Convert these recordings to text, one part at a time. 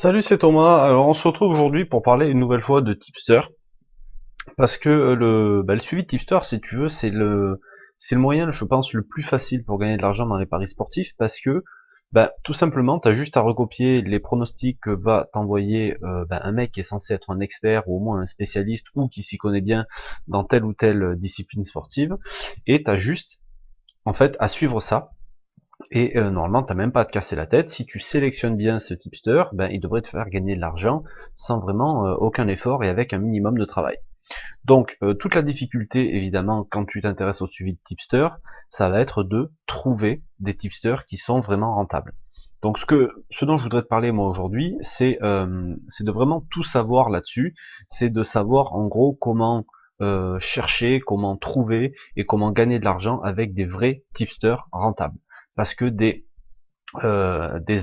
Salut, c'est Thomas. Alors, on se retrouve aujourd'hui pour parler une nouvelle fois de tipster, parce que le suivi de tipster, si tu veux, c'est le moyen, je pense, le plus facile pour gagner de l'argent dans les paris sportifs, parce que tout simplement, tu as juste à recopier les pronostics que va t'envoyer un mec qui est censé être un expert ou au moins un spécialiste ou qui s'y connaît bien dans telle ou telle discipline sportive, et tu as juste en fait à suivre ça. Et normalement, t'as même pas à te casser la tête. Si tu sélectionnes bien ce tipster, il devrait te faire gagner de l'argent sans vraiment aucun effort et avec un minimum de travail. Donc, toute la difficulté, évidemment, quand tu t'intéresses au suivi de tipster, ça va être de trouver des tipsters qui sont vraiment rentables. Donc, ce dont je voudrais te parler moi aujourd'hui, c'est de vraiment tout savoir là-dessus. C'est de savoir en gros comment chercher, comment trouver et comment gagner de l'argent avec des vrais tipsters rentables. Parce que des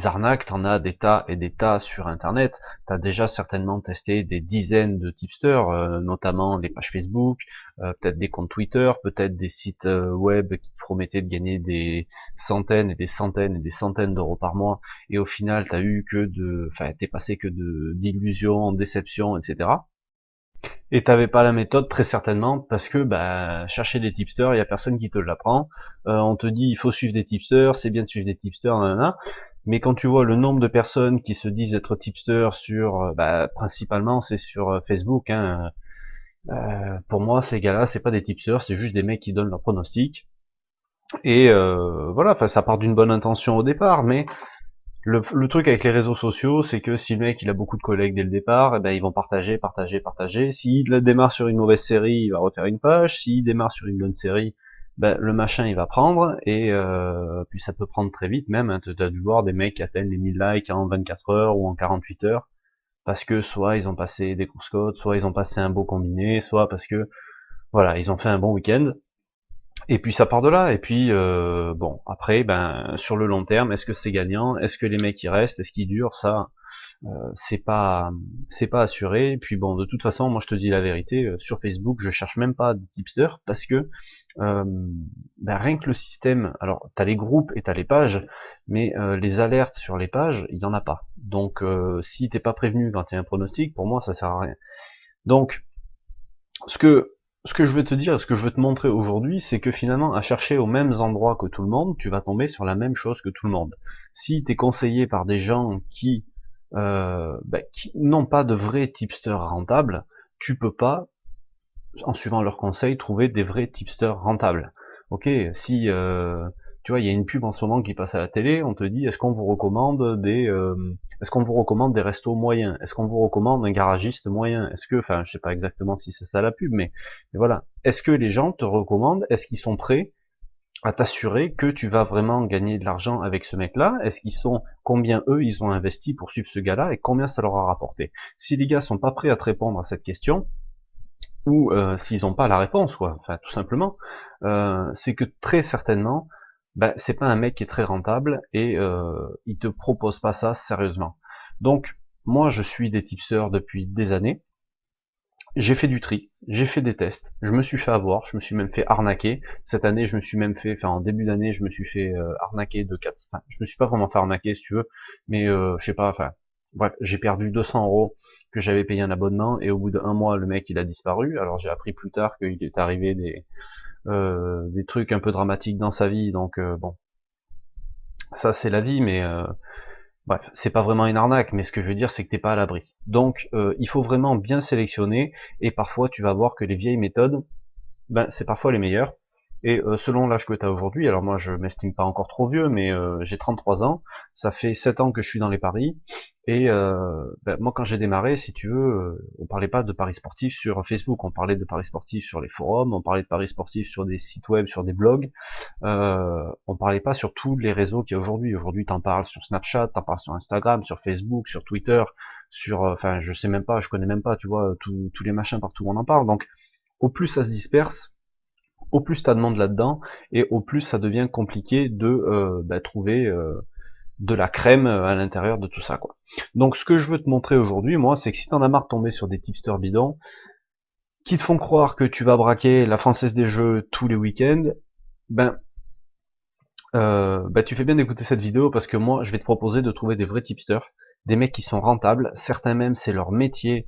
arnaques, t'en as des tas et des tas sur internet. T'as déjà certainement testé des dizaines de tipsters, notamment les pages Facebook, peut-être des comptes Twitter, peut-être des sites web qui te promettaient de gagner des centaines et des centaines et des centaines d'euros par mois, et au final t'es passé que d'illusions, déceptions, etc. Et t'avais pas la méthode très certainement parce que chercher des tipsters, il y a personne qui te l'apprend. On te dit il faut suivre des tipsters, c'est bien de suivre des tipsters, nanana. Mais quand tu vois le nombre de personnes qui se disent être tipsters sur, principalement c'est sur Facebook, hein, pour moi ces gars-là c'est pas des tipsters, c'est juste des mecs qui donnent leurs pronostics. Et voilà, enfin ça part d'une bonne intention au départ, mais le truc avec les réseaux sociaux, c'est que si le mec il a beaucoup de collègues dès le départ, ils vont partager, partager, partager. S'il démarre sur une mauvaise série, il va refaire une page. S'il démarre sur une bonne série, le machin il va prendre, et puis ça peut prendre très vite même, hein. Tu as dû voir des mecs qui atteignent les 1000 likes en 24 heures ou en 48 heures, parce que soit ils ont passé des courses codes, soit ils ont passé un beau combiné, soit parce que voilà, ils ont fait un bon week-end. Et puis ça part de là. Et puis bon, après, sur le long terme, est-ce que c'est gagnant? Est-ce que les mecs y restent? Est-ce qu'ils durent? Ça, c'est pas assuré. Et puis bon, de toute façon, moi je te dis la vérité, sur Facebook, je cherche même pas de tipster parce que rien que le système. Alors, t'as les groupes et t'as les pages, mais les alertes sur les pages, il y en a pas. Donc, si t'es pas prévenu quand il y a un pronostic, pour moi, ça sert à rien. Donc, ce que ce que je veux te dire et ce que je veux te montrer aujourd'hui, c'est que finalement, à chercher aux mêmes endroits que tout le monde, tu vas tomber sur la même chose que tout le monde. Si tu es conseillé par des gens qui n'ont pas de vrais tipsters rentables, tu peux pas, en suivant leurs conseils, trouver des vrais tipsters rentables. Ok, si tu vois, il y a une pub en ce moment qui passe à la télé, on te dit est-ce qu'on vous recommande des restos moyens, est-ce qu'on vous recommande un garagiste moyen, est-ce que, enfin, je sais pas exactement si c'est ça la pub, mais voilà, est-ce que les gens te recommandent, est-ce qu'ils sont prêts à t'assurer que tu vas vraiment gagner de l'argent avec ce mec-là? Est-ce qu'ils sont, combien eux ils ont investi pour suivre ce gars-là et combien ça leur a rapporté? Si les gars sont pas prêts à te répondre à cette question, ou s'ils n'ont pas la réponse, quoi, enfin tout simplement, c'est que très certainement, c'est pas un mec qui est très rentable et il te propose pas ça sérieusement. Donc moi je suis des tipsters depuis des années, j'ai fait du tri, j'ai fait des tests, je me suis fait avoir, je me suis même fait arnaquer. Cette année, je me suis même fait, enfin en début d'année, je me suis fait arnaquer de 4. Enfin, je me suis pas vraiment fait arnaquer si tu veux, mais je sais pas, enfin bref, j'ai perdu 200 euros que j'avais payé un abonnement, et au bout d'un mois, le mec il a disparu. Alors j'ai appris plus tard qu'il est arrivé des trucs un peu dramatiques dans sa vie, donc bon, ça c'est la vie, mais bref, c'est pas vraiment une arnaque, mais ce que je veux dire, c'est que t'es pas à l'abri. Donc, il faut vraiment bien sélectionner, et parfois tu vas voir que les vieilles méthodes, c'est parfois les meilleures. Et selon l'âge que tu as aujourd'hui, alors moi je m'estime pas encore trop vieux, mais j'ai 33 ans, ça fait 7 ans que je suis dans les paris, et moi quand j'ai démarré, si tu veux, on parlait pas de paris sportifs sur Facebook, on parlait de paris sportifs sur les forums, on parlait de paris sportifs sur des sites web, sur des blogs, on parlait pas sur tous les réseaux qu'il y a aujourd'hui. Aujourd'hui, t'en parles sur Snapchat, t'en parles sur Instagram, sur Facebook, sur Twitter, enfin, je sais même pas, je connais même pas, tu vois, tous les machins partout où on en parle. Donc, au plus ça se disperse, au plus t'as de monde là-dedans, et au plus ça devient compliqué de trouver de la crème à l'intérieur de tout ça, quoi. Donc, ce que je veux te montrer aujourd'hui, moi, c'est que si t'en as marre de tomber sur des tipsters bidons, qui te font croire que tu vas braquer la Française des Jeux tous les week-ends, ben tu fais bien d'écouter cette vidéo, parce que moi je vais te proposer de trouver des vrais tipsters des mecs qui sont rentables, certains même c'est leur métier.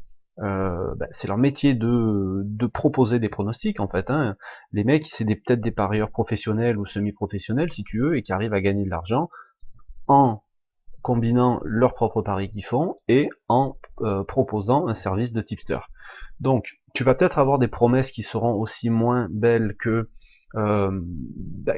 C'est leur métier de proposer des pronostics en fait. Hein. Les mecs, c'est peut-être des parieurs professionnels ou semi-professionnels si tu veux, et qui arrivent à gagner de l'argent en combinant leurs propres paris qu'ils font et en proposant un service de tipster. Donc, tu vas peut-être avoir des promesses qui seront aussi moins belles euh, bah,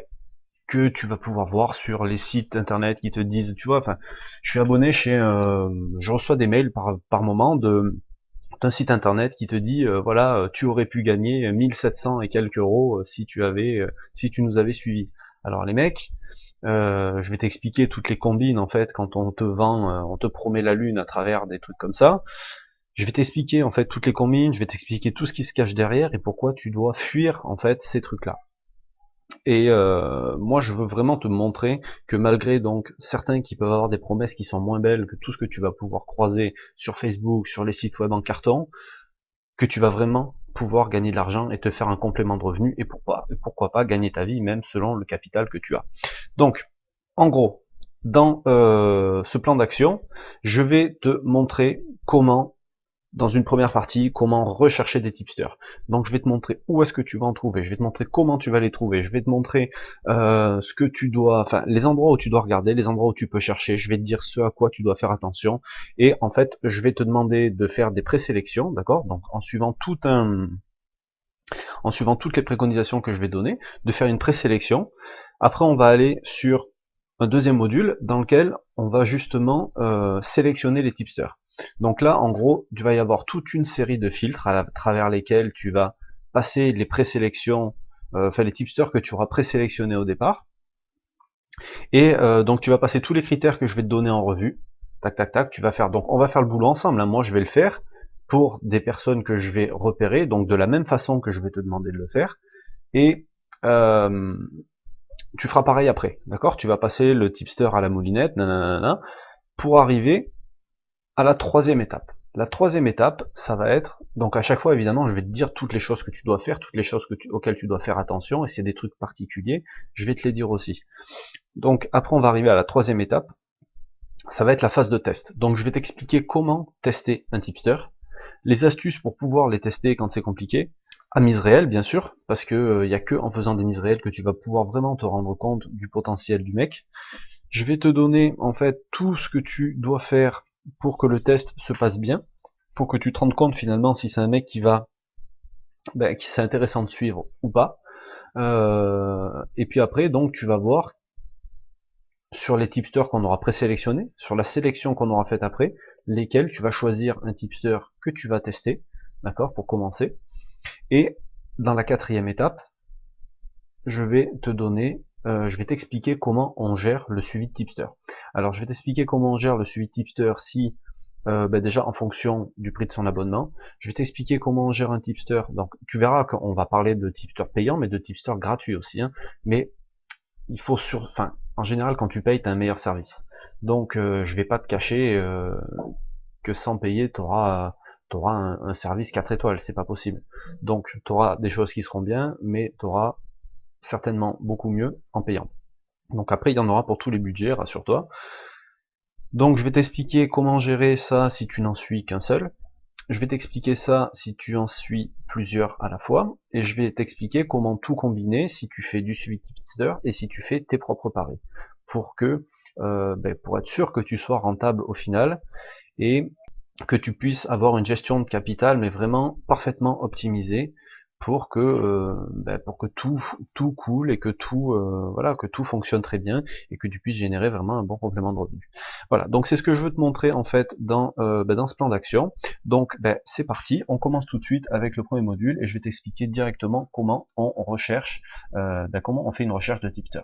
que tu vas pouvoir voir sur les sites internet qui te disent, tu vois, enfin, je suis abonné je reçois des mails par moment d'un site internet qui te dit, voilà, tu aurais pu gagner 1700 et quelques euros si tu nous avais suivis. Alors les mecs, je vais t'expliquer toutes les combines en fait quand on te vend, on te promet la lune à travers des trucs comme ça. Je vais t'expliquer en fait toutes les combines, je vais t'expliquer tout ce qui se cache derrière et pourquoi tu dois fuir en fait ces trucs-là. Et moi je veux vraiment te montrer que malgré donc certains qui peuvent avoir des promesses qui sont moins belles que tout ce que tu vas pouvoir croiser sur Facebook, sur les sites web en carton, que tu vas vraiment pouvoir gagner de l'argent et te faire un complément de revenu et pourquoi pas gagner ta vie même selon le capital que tu as. Donc, en gros, dans ce plan d'action, je vais te montrer comment, dans une première partie, comment rechercher des tipsters. Donc je vais te montrer où est-ce que tu vas en trouver, je vais te montrer comment tu vas les trouver, je vais te montrer ce que tu dois, enfin les endroits où tu dois regarder, les endroits où tu peux chercher, je vais te dire ce à quoi tu dois faire attention, et en fait je vais te demander de faire des présélections, d'accord, donc en suivant toutes les préconisations que je vais donner, de faire une présélection. Après on va aller sur un deuxième module dans lequel on va justement sélectionner les tipsters. Donc là, en gros, tu vas y avoir toute une série de filtres à travers lesquels tu vas passer les présélections, enfin les tipsters que tu auras présélectionnés au départ. Et donc tu vas passer tous les critères que je vais te donner en revue. Tac, tac, tac. Tu vas faire. Donc on va faire le boulot ensemble. Hein. Moi, je vais le faire pour des personnes que je vais repérer, donc de la même façon que je vais te demander de le faire. Et tu feras pareil après, d'accord? Tu vas passer le tipster à la moulinette, nanana, pour arriver à la troisième étape. La troisième étape, ça va être, donc à chaque fois évidemment, je vais te dire toutes les choses que tu dois faire, toutes les choses auxquelles tu dois faire attention, et c'est des trucs particuliers, je vais te les dire aussi. Donc après, on va arriver à la troisième étape, ça va être la phase de test. Donc je vais t'expliquer comment tester un tipster, les astuces pour pouvoir les tester quand c'est compliqué, à mise réelle bien sûr, parce que y a que en faisant des mises réelles que tu vas pouvoir vraiment te rendre compte du potentiel du mec. Je vais te donner en fait tout ce que tu dois faire pour que le test se passe bien, pour que tu te rendes compte finalement si c'est un mec qui c'est intéressant de suivre ou pas. Et puis après donc tu vas voir sur les tipsters qu'on aura présélectionnés, sur la sélection qu'on aura faite après, lesquels tu vas choisir un tipster que tu vas tester, d'accord, pour commencer. Et dans la quatrième étape, je vais te donner, je vais t'expliquer comment on gère le suivi de tipster. Alors je vais t'expliquer comment on gère le suivi de tipster si, déjà en fonction du prix de son abonnement. Je vais t'expliquer comment on gère un tipster. Donc tu verras qu'on va parler de tipster payant, mais de tipster gratuit aussi. Hein. Mais il faut enfin, en général quand tu payes, tu as un meilleur service. Donc je vais pas te cacher que sans payer, tu auras un service 4 étoiles, c'est pas possible. Donc tu auras des choses qui seront bien, mais tu auras certainement beaucoup mieux en payant. Donc après, il y en aura pour tous les budgets, rassure-toi. Donc je vais t'expliquer comment gérer ça si tu n'en suis qu'un seul. Je vais t'expliquer ça si tu en suis plusieurs à la fois. Et je vais t'expliquer comment tout combiner si tu fais du suivi tipster et si tu fais tes propres paris. Pour que, pour être sûr que tu sois rentable au final et que tu puisses avoir une gestion de capital mais vraiment parfaitement optimisée pour que tout coule et que tout voilà, que tout fonctionne très bien et que tu puisses générer vraiment un bon complément de revenu. Voilà, donc c'est ce que je veux te montrer en fait dans ce plan d'action. Donc c'est parti, on commence tout de suite avec le premier module et je vais t'expliquer directement comment on recherche, comment on fait une recherche de tipster.